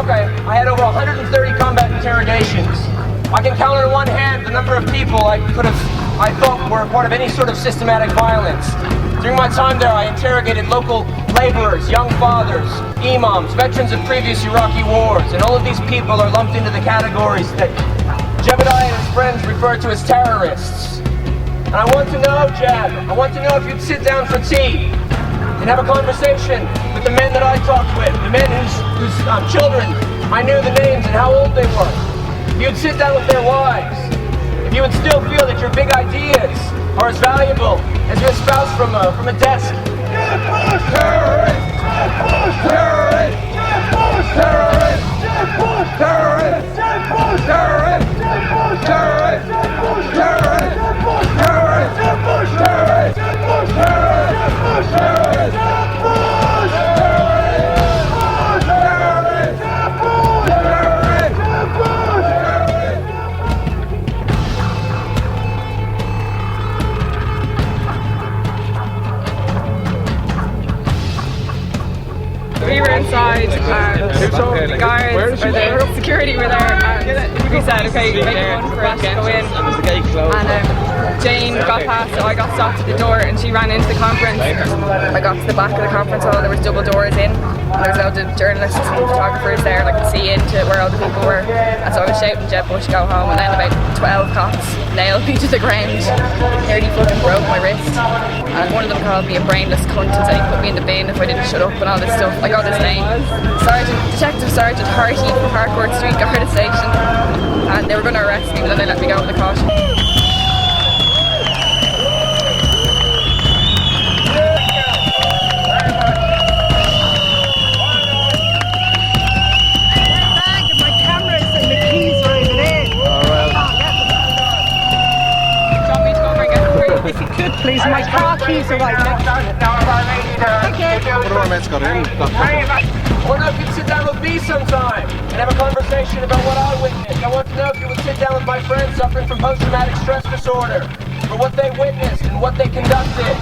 book, I had over 130 combat interrogations. I can count on one hand the number of people I thought were a part of any sort of systematic violence. During my time there, I interrogated local laborers, young fathers, imams, veterans of previous Iraqi wars, and all of these people are lumped into the categories that Jeb and his friends refer to as terrorists. And I want to know, Jeb, I want to know if you'd sit down for tea and have a conversation with the men that I talked with, the men whose children I knew the names and how old they were. If you'd sit down with their wives, if you would still feel that your big ideas are as valuable as you espouse from a desk. Jeb Bush! Terrorist! Jeb Bush! Terrorist! Jeb Bush! Terrorist! Jeb Bush! Terrorist! Jeb Bush! Terrorist! Jeb Bush! Terrorist! Jeb Bush! Terrorist! Jeb Bush! Terrorist! Jeb Bush! Terrorist! Jeb Bush! Terrorist! Jeb Bush! Terrorist! Jeb Bush! We were inside, the guards or the security were there, and we said, okay, make one for us to go in. And Jane got past, so I got stopped at the door, and she ran into the conference. I got to the back of the conference hall, there was double doors in, and there was loads of journalists and photographers there, like to see into where all the people were. And so I was shouting, Jeb Bush, go home, and then about 12 cops nailed me to the ground, nearly fucking broke my wrist. And one of them called me a brainless cunt and said he'd put me in the bin if I didn't shut up and all this stuff. I got his name. Detective Sergeant Harty from Harcourt Street Garda Station. And they were going to arrest me, but then they let me go with a caution. If you could, please. My car keys are right next to it. Thank you. One of our mates got in. I want to know if you'd sit down with me sometime and have a conversation about what I witnessed. I want to know if you would sit down with my friends suffering from post-traumatic stress disorder for what they witnessed and what they conducted.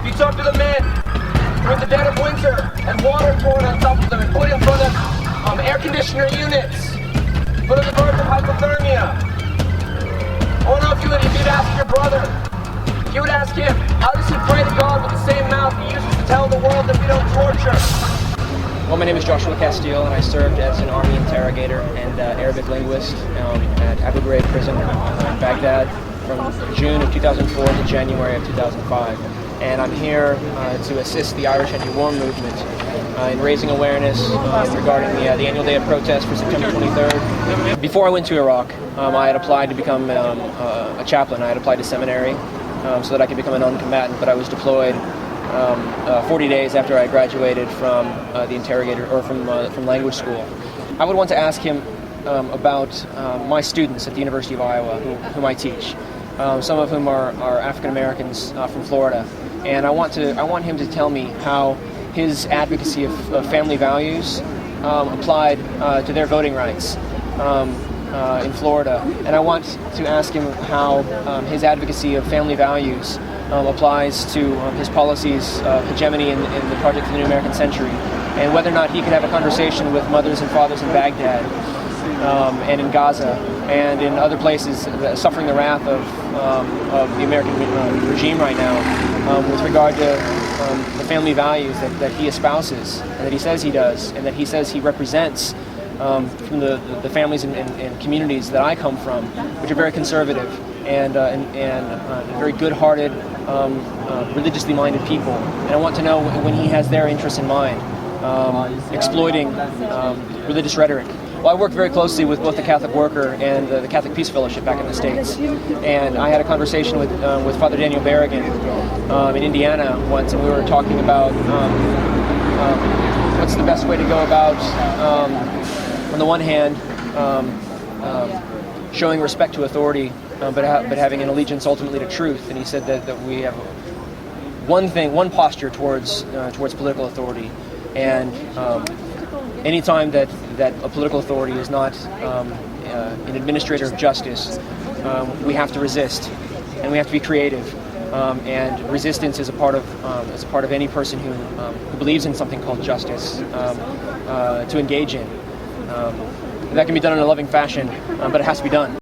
If you talk to the men who in the dead of winter had water poured on top of them and put in front of air conditioner units, put on the verge of hypothermia. I want to know if you'd ask your brother, if you would ask him, how does he pray to God with the same mouth he uses to tell the world that we don't torture? Well, my name is Joshua Castile, and I served as an army interrogator and Arabic linguist at Abu Ghraib prison in Baghdad from June of 2004 to January of 2005. And I'm here to assist the Irish anti-war movement in raising awareness regarding the annual day of protest for September 23rd. Before I went to Iraq, I had applied to become a chaplain. I had applied to seminary so that I could become a non-combatant, but I was deployed 40 days after I graduated from the interrogator or from language school. I would want to ask him about my students at the University of Iowa, whom I teach. Some of whom are African Americans from Florida, and I want him to tell me how his advocacy of family values applied to their voting rights in Florida, and I want to ask him how his advocacy of family values applies to his policies of hegemony in the Project for the New American Century, and whether or not he could have a conversation with mothers and fathers in Baghdad and in Gaza and in other places suffering the wrath of the American regime right now with regard to the family values that he espouses and that he says he does and that he says he represents from the families and communities that I come from, which are very conservative and very good-hearted, religiously minded people. And I want to know when he has their interests in mind, exploiting religious rhetoric. Well, I worked very closely with both the Catholic Worker and the Catholic Peace Fellowship back in the States. And I had a conversation with Father Daniel Berrigan in Indiana once, and we were talking about what's the best way to go about, on the one hand, showing respect to authority, but having an allegiance ultimately to truth. And he said that we have one posture towards political authority, and any time that a political authority is not an administrator of justice, we have to resist, and we have to be creative. and resistance is a part of any person who believes in something called justice to engage in. That can be done in a loving fashion, but it has to be done.